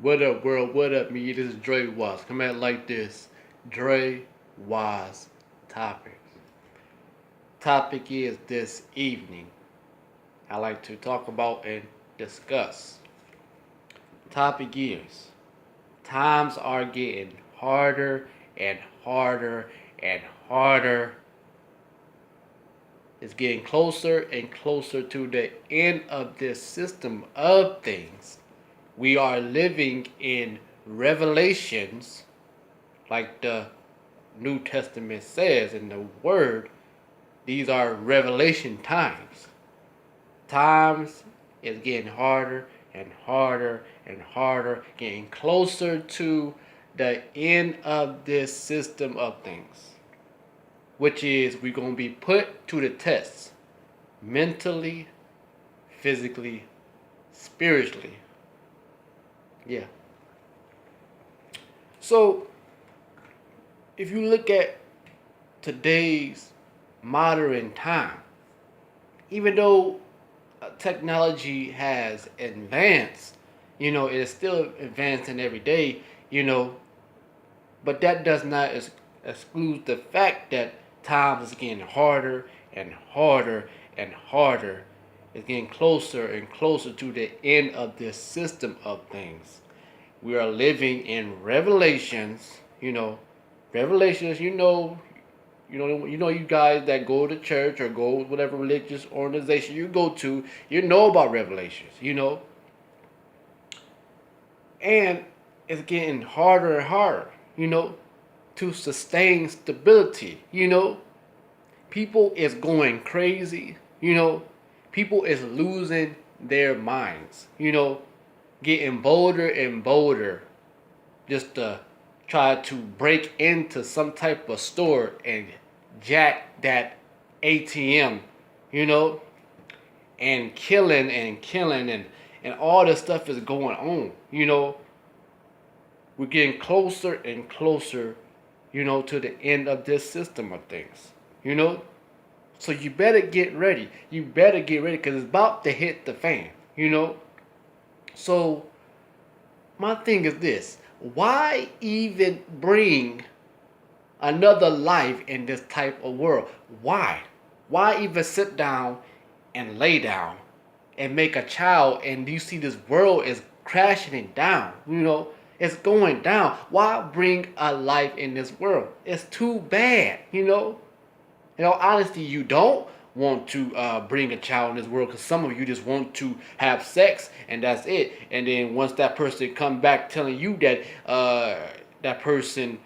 What up, world? What up, me? This is Drewize. Come at like this. Drewize Topics. Topic is this evening. I like to talk about and discuss. Topic is times are getting harder and harder and harder. It's getting closer and closer to the end of this system of things. We are living in revelations, like the New Testament says in the Word. These are revelation times. Times is getting harder and harder and harder, getting closer to the end of this system of things, which is we're going to be put to the test mentally, physically, spiritually. Yeah. So, if you look at today's modern time, even though technology has advanced, it is still advancing every day, but that does not exclude the fact that times is getting harder and harder and harder. It's getting closer and closer to the end of this system of things. We are living in revelations, revelations, you guys that go to church or go whatever religious organization you go to, you know about revelations, and it's getting harder and harder, to sustain stability, people is going crazy, people is losing their minds, getting bolder and bolder just to try to break into some type of store and jack that ATM, you know, and killing and all this stuff is going on, We're getting closer and closer, to the end of this system of things, So you better get ready. You better get ready because it's about to hit the fan. So my thing is this. Why even bring another life in this type of world? Why? Why even sit down and lay down and make a child and you see this world is crashing down, It's going down. Why bring a life in this world? It's too bad, honestly, you don't want to bring a child in this world because some of you just want to have sex and that's it. And then once that person come back telling you that that person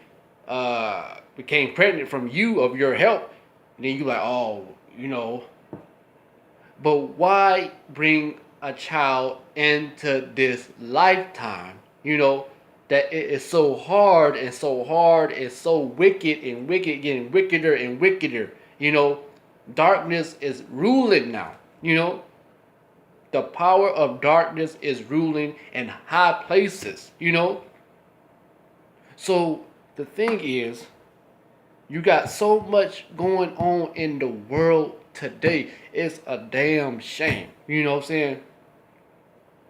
became pregnant from you of your help, then you like, oh, But why bring a child into this lifetime, that it is so hard and so hard and so wicked and wicked, getting wickeder and wickeder, Darkness is ruling now, The power of darkness is ruling in high places, So the thing is, you got so much going on in the world today. It's a damn shame. You know what I'm saying?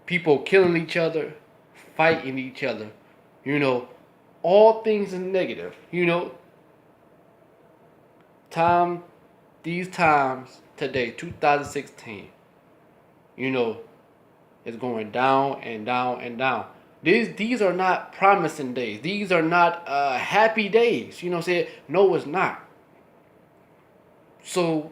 People killing each other, fighting each other, all things is negative, Time, these times today, 2016, is going down and down and down. These are not promising days. These are not happy days. You know what I'm saying? No, it's not. So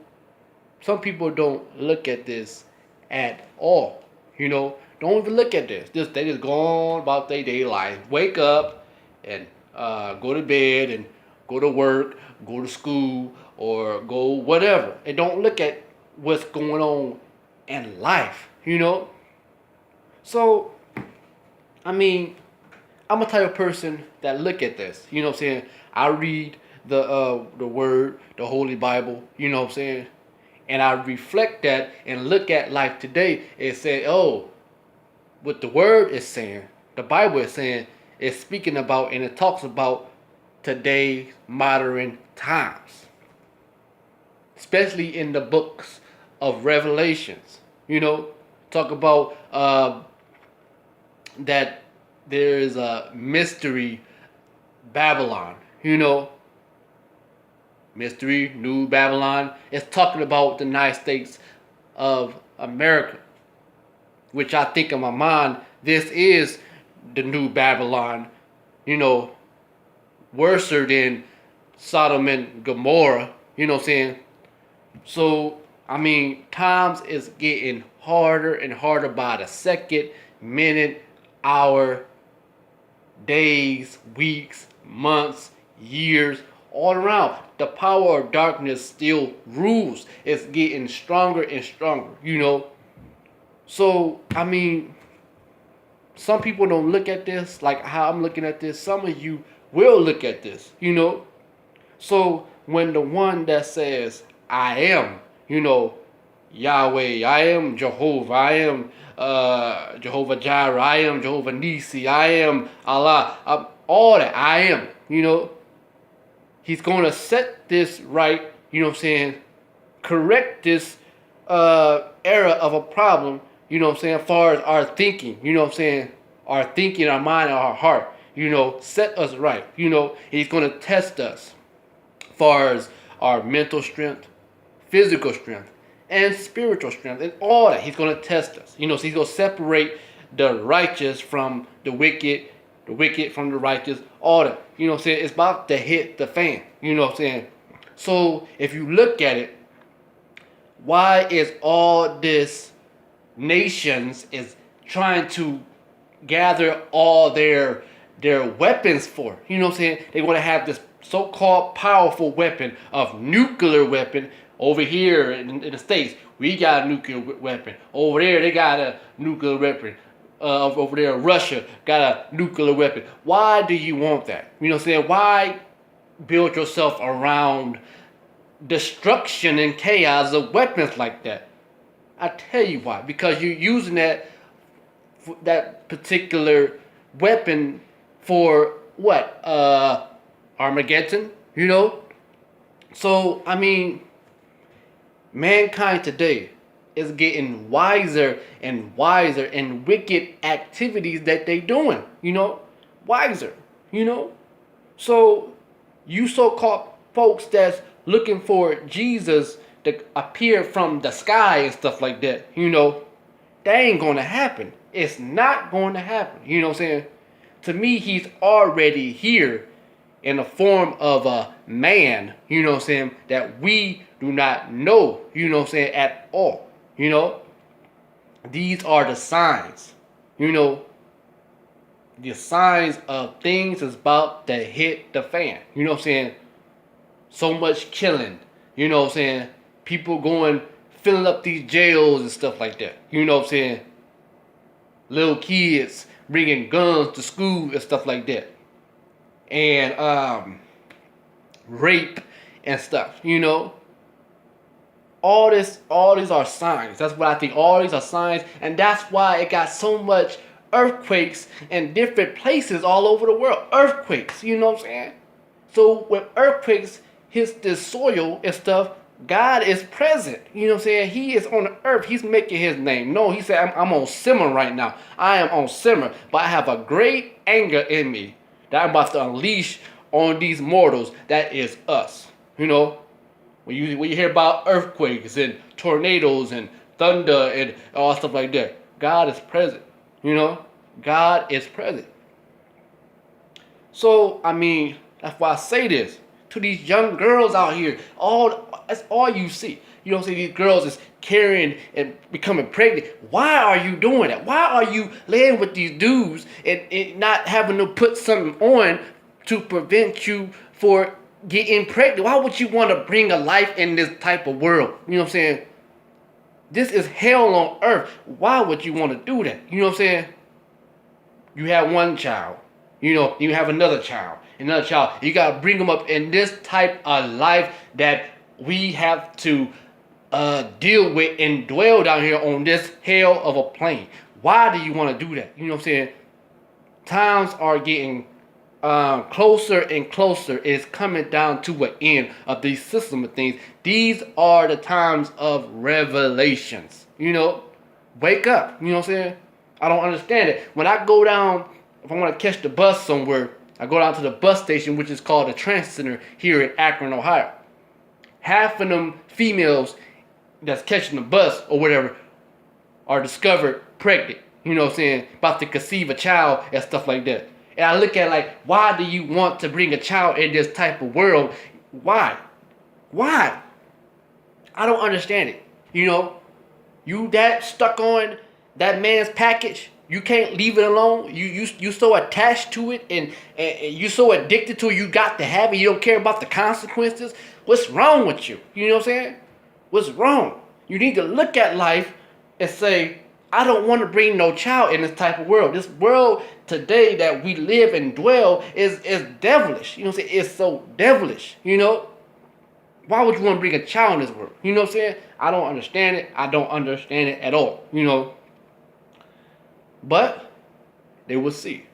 some people don't look at this at all. Don't even look at this. They just go on about their daily life. Wake up and go to bed and go to work, go to school, or go whatever. And don't look at what's going on in life, So, I'm a type of person that look at this. You know what I'm saying? I read the word, the Holy Bible, you know what I'm saying? And I reflect that and look at life today and say, oh, what the word is saying, the Bible is saying, is speaking about and it talks about today's modern times. Especially in the books of Revelations. Talk about that there is a mystery Babylon. Mystery New Babylon. It's talking about the United States of America, which I think in my mind, this is the new Babylon, worse than Sodom and Gomorrah, what I'm saying? So, times is getting harder and harder by the second, minute, hour, days, weeks, months, years, all around. The power of darkness still rules. It's getting stronger and stronger. So, some people don't look at this like how I'm looking at this. Some of you will look at this. So, when the one that says, I am, Yahweh, I am Jehovah, I am Jehovah Jireh, I am Jehovah Nisi, I am Allah, all that, I am, he's going to set this right, correct this era of a problem, as far as our thinking, our thinking, our mind, our heart, set us right, he's going to test us as far as our mental strength, physical strength, and spiritual strength, and all that. He's going to test us. So he's going to separate the righteous from the wicked from the righteous, all that. It's about to hit the fan. So if you look at it, why is all this nations is trying to gather all their weapons for? They want to have this so-called powerful weapon of nuclear weapon. Over here in the States, we got a nuclear weapon. Over there, they got a nuclear weapon. Over there, Russia got a nuclear weapon. Why do you want that? Why build yourself around destruction and chaos of weapons like that? I tell you why. Because you're using that particular weapon for what? Armageddon? So, mankind today is getting wiser and wiser in wicked activities that they doing, wiser, So, you so-called folks that's looking for Jesus to appear from the sky and stuff like that, that ain't going to happen. It's not going to happen, To me, he's already here in the form of a man, that we do not know, at all. These are the signs, the signs of things is about to hit the fan. So much killing, people going, filling up these jails and stuff like that. Little kids bringing guns to school and stuff like that. And rape and stuff, all these are signs. That's what I think. All these are signs, and that's why it got so much earthquakes in different places all over the world. Earthquakes, So when earthquakes hits the soil and stuff, God is present. He is on the earth. He's making his name. No, he said, I'm on simmer right now. I am on simmer, but I have a great anger in me that I'm about to unleash on these mortals. That is us. When you hear about earthquakes and tornadoes and thunder and all stuff like that, God is present. God is present. So, that's why I say this to these young girls out here. That's all you see. You don't see these girls is carrying and becoming pregnant. Why are you doing that? Why are you laying with these dudes and not having to put something on to prevent you for getting pregnant? Why would you want to bring a life in this type of world? This is hell on earth. Why would you want to do that? You have one child. You have another child. You got to bring them up in this type of life that we have to deal with and dwell down here on this hell of a plane. Why do you want to do that? Times are getting closer and closer. It's coming down to an end of these system of things. These are the times of revelations. Wake up. I don't understand it. When I go down if I want to catch the bus somewhere, I go down to the bus station, which is called the Transit Center here in Akron, Ohio. Half of them females that's catching the bus or whatever are discovered pregnant. You know what I'm saying? About to conceive a child and stuff like that. And I look at like, why do you want to bring a child in this type of world? Why? Why? I don't understand it. You know, you that stuck on that man's package, you can't leave it alone. You so attached to it and you so addicted to it, you got to have it. You don't care about the consequences. What's wrong with you? You know what I'm saying? What's wrong? You need to look at life and say, I don't want to bring no child in this type of world. This world today that we live and dwell is devilish. You know what I'm saying? It's so devilish, you know? Why would you want to bring a child in this world? You know what I'm saying? I don't understand it. I don't understand it at all, you know? But they will see.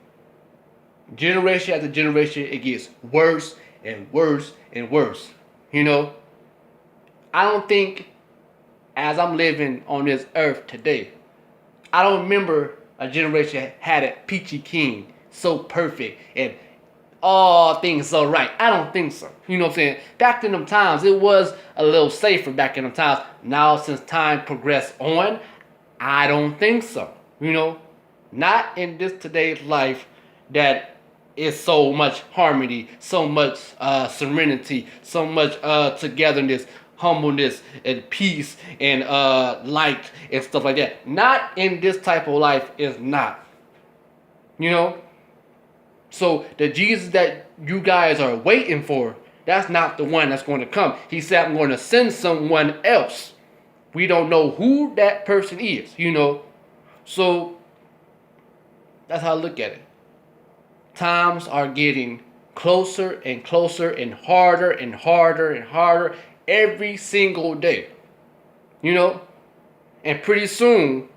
Generation after generation, it gets worse and worse and worse, you know? I don't think, as I'm living on this earth today, I don't remember a generation had it peachy keen, so perfect, and all things so right. I don't think so. You know what I'm saying? Back in them times, it was a little safer back in them times. Now, since time progressed on, I don't think so. You know? Not in this today's life that is so much harmony, so much serenity, so much togetherness, humbleness and peace and light and stuff like that. Not in this type of life is not. You know? So the Jesus that you guys are waiting for, that's not the one that's going to come. He said, I'm going to send someone else. We don't know who that person is, you know? So that's how I look at it. Times are getting closer and closer and harder and harder and harder every single day, you know? And pretty soon,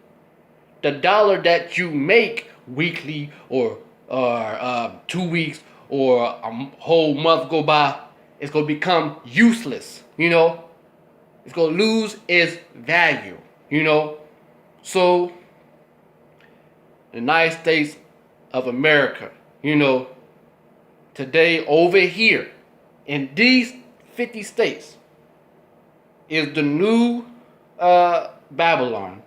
the dollar that you make weekly or 2 weeks or a whole month go by, it's going to become useless, you know? It's going to lose its value, you know? So, the United States of America, you know, today over here in these 50 states, is the new Babylon,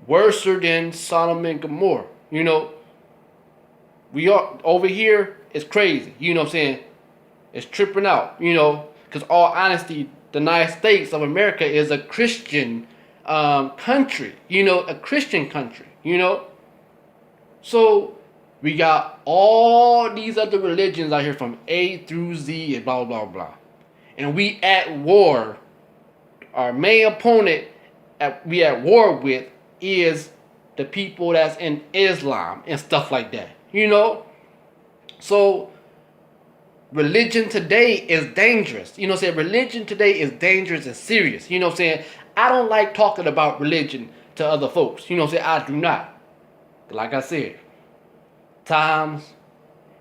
worse than Sodom and Gomorrah. You know, we are over here. It's crazy. You know what I'm saying? It's tripping out. You know, because all honesty, the United States of America is a Christian country. You know, a Christian country. You know, so we got all these other religions out here from A through Z and blah blah blah, and we at war. Our main opponent we at war with is the people that's in Islam and stuff like that. You know? So, religion today is dangerous. You know what I'm saying? Religion today is dangerous and serious. You know what I'm saying? I don't like talking about religion to other folks. You know what I'm saying? I do not. Like I said, times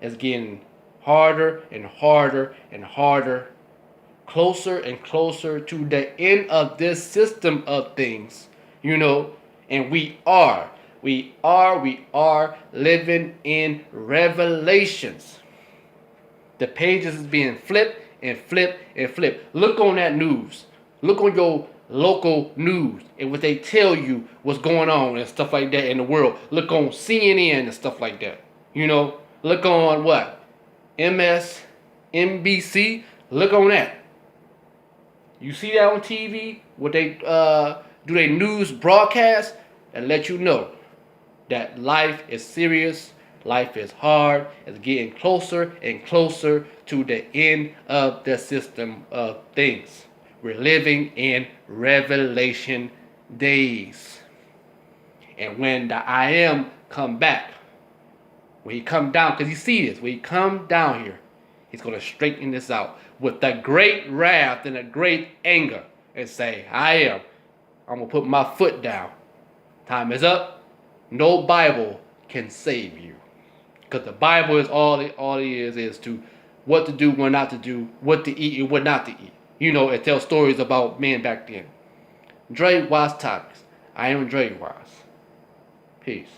is getting harder and harder and harder, closer and closer to the end of this system of things, you know, and we are living in revelations. The pages is being flipped and flipped and flipped. Look on that news. Look on your local news and what they tell you what's going on and stuff like that in the world. Look on CNN and stuff like that. You know, look on what? MSNBC. Look on that. You see that on TV? What they do they news broadcast and let you know that life is serious, life is hard, it's getting closer and closer to the end of the system of things. We're living in revelation days. And when the I am come back, when he come down, because you see this, when he come down here, he's going to straighten this out with a great wrath and a great anger and say, I'm going to put my foot down. Time is up. No Bible can save you. Because the Bible is all it is to what to do, what not to do, what to eat and what not to eat. You know, it tells stories about men back then. Drewize Topics. I am Drewize. Peace.